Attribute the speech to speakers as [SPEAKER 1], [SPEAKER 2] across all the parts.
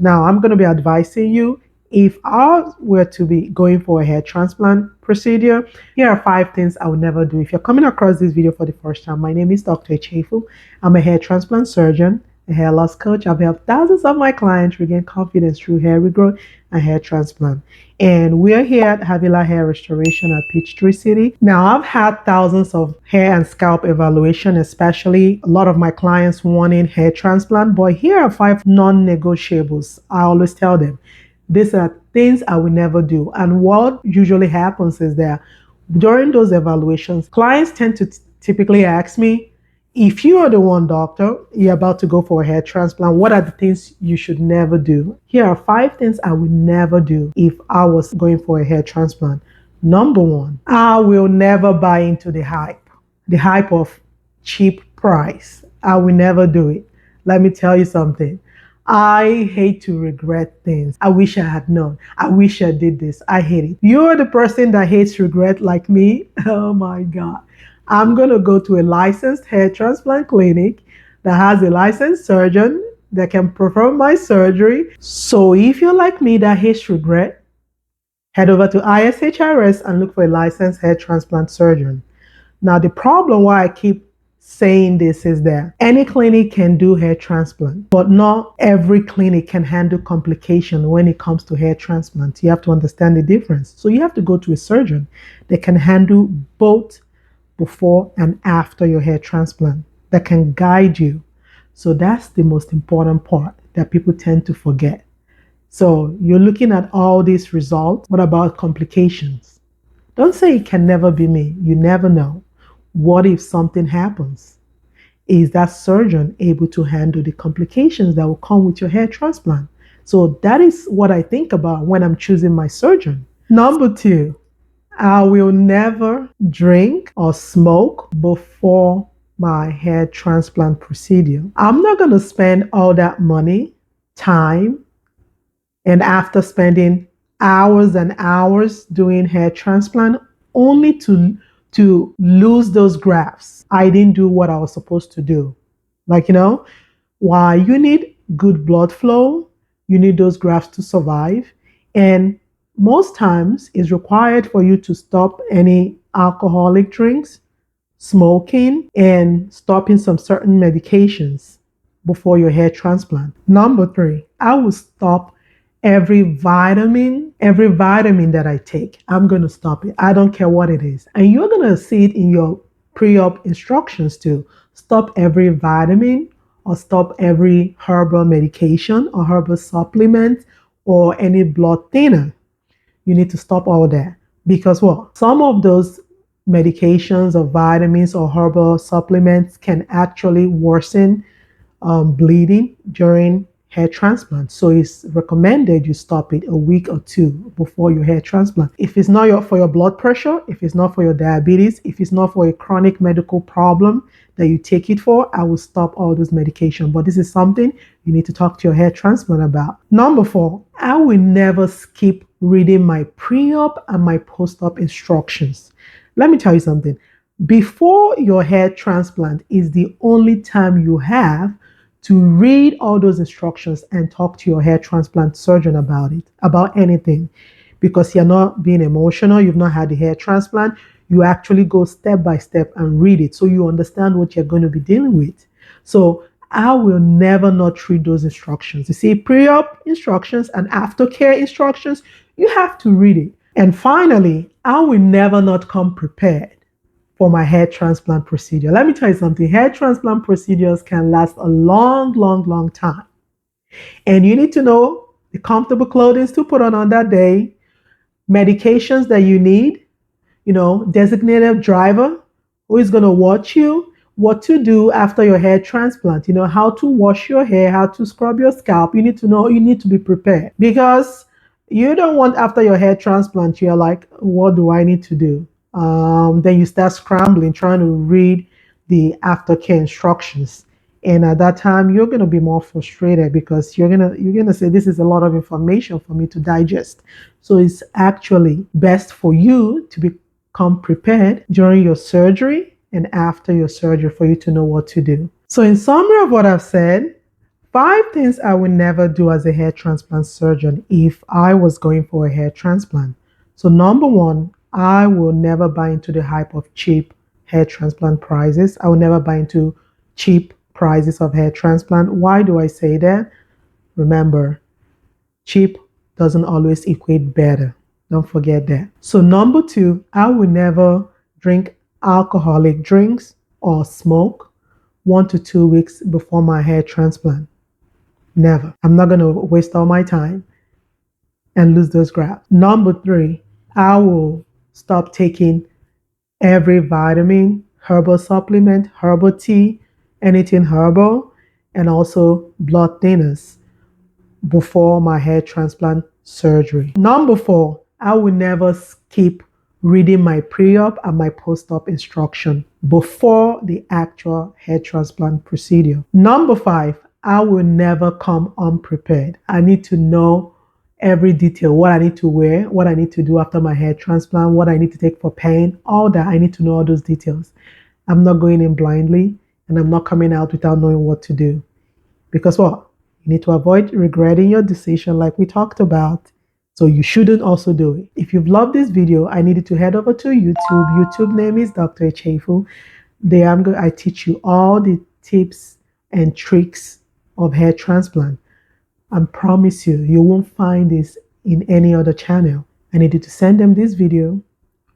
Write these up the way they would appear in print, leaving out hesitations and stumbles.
[SPEAKER 1] Now, I'm going to be advising you if I were to be going for a hair transplant procedure, here are 5 things I would never do. If you're coming across this video for the first time, my name is Dr. Chefu. I'm a hair transplant surgeon, a hair loss coach. I've helped thousands of my clients regain confidence through hair regrowth and hair transplant. And we're here at Havila Hair Restoration at Peachtree City. Now, I've had thousands of hair and scalp evaluation, especially a lot of my clients wanting hair transplant. But here are 5 non-negotiables. I always tell them, these are things I will never do. And what usually happens is that during those evaluations, clients tend to typically ask me, if you are the one doctor, you're about to go for a hair transplant, what are the things you should never do? Here are 5 things I would never do if I was going for a hair transplant. Number 1, I will never buy into the hype of cheap price. I will never do it. Let me tell you something. I hate to regret things. I wish I had known. I wish I did this. I hate it. You're the person that hates regret like me. Oh my God. I'm going to go to a licensed hair transplant clinic that has a licensed surgeon that can perform my surgery. So if you're like me that hates regret, head over to ISHRS and look for a licensed hair transplant surgeon. Now, the problem why I keep saying this is that any clinic can do hair transplant, but not every clinic can handle complication when it comes to hair transplant. You have to understand the difference. So you have to go to a surgeon that can handle both before and after your hair transplant, that can guide you. So that's the most important part that people tend to forget. So you're looking at all these results. What about complications? Don't say it can never be me. You never know. What if something happens? Is that surgeon able to handle the complications that will come with your hair transplant? So that is what I think about when I'm choosing my surgeon. Number 2, I will never drink or smoke before my hair transplant procedure. I'm not going to spend all that money, time, and after spending hours and hours doing hair transplant only to lose those grafts. I didn't do what I was supposed to do. Why? You need good blood flow. You need those grafts to survive. And most times it's required for you to stop any alcoholic drinks, smoking, and stopping some certain medications before your hair transplant. Number 3, I will stop every vitamin that I take. I'm going to stop it. I don't care what it is. And you're going to see it in your pre-op instructions too. Stop every vitamin or stop every herbal medication or herbal supplement or any blood thinner. You need to stop all that because what? Some of those medications or vitamins or herbal supplements can actually worsen bleeding during hair transplant. So it's recommended you stop it a week or 2 before your hair transplant. If it's not for your blood pressure, if it's not for your diabetes, if it's not for a chronic medical problem that you take it for, I will stop all those medication. But this is something you need to talk to your hair transplant about. Number 4, I will never skip reading my pre-op and my post-op instructions. Let me tell you something. Before your hair transplant is the only time you have to read all those instructions and talk to your hair transplant surgeon about it, about anything, because you're not being emotional, you've not had the hair transplant, you actually go step by step and read it so you understand what you're going to be dealing with. So I will never not read those instructions. You see, pre-op instructions and aftercare instructions, you have to read it. And finally, I will never not come prepared for my hair transplant procedure. Let me tell you something. Hair transplant procedures can last a long, long, long time. And you need to know the comfortable clothing to put on that day, medications that you need, designated driver who is going to watch you, what to do after your hair transplant, how to wash your hair, how to scrub your scalp. You need to know, you need to be prepared because you don't want after your hair transplant, you're like, what do I need to do? Then you start scrambling, trying to read the aftercare instructions. And at that time, you're going to be more frustrated because you're gonna say, this is a lot of information for me to digest. So it's actually best for you to become prepared during your surgery and after your surgery for you to know what to do. So in summary of what I've said, Five things I would never do as a hair transplant surgeon if I was going for a hair transplant. So, number one, I will never buy into the hype of cheap hair transplant prices. I will never buy into cheap prices of hair transplant. Why do I say that? Remember, cheap doesn't always equate better. Don't forget that. So, number two, I will never drink alcoholic drinks or smoke 1 to 2 weeks before my hair transplant. Never. I'm not going to waste all my time and lose those grafts. Number three, I will stop taking every vitamin, herbal supplement, herbal tea, anything herbal, and also blood thinners before my hair transplant surgery. Number four, I will never skip reading my pre-op and my post-op instruction before the actual hair transplant procedure. Number five, I will never come unprepared. I need to know every detail, what I need to wear, what I need to do after my hair transplant, what I need to take for pain, all that. I need to know all those details. I'm not going in blindly and I'm not coming out without knowing what to do. Because what? You need to avoid regretting your decision like we talked about. So you shouldn't also do it. If you've loved this video, I need you to head over to YouTube. YouTube name is Dr. Echefu. There I teach you all the tips and tricks of hair transplant. I promise you, you won't find this in any other channel. I need you to send them this video,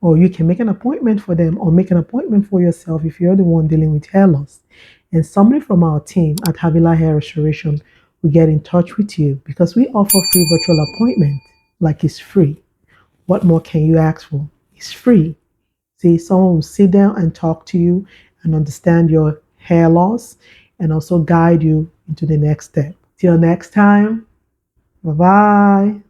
[SPEAKER 1] or you can make an appointment for them or make an appointment for yourself if you're the one dealing with hair loss. And somebody from our team at Havila Hair Restoration will get in touch with you because we offer free virtual appointment. Like it's free. What more can you ask for? It's free. See, someone will sit down and talk to you and understand your hair loss and also guide you into the next step. Till next time, bye-bye.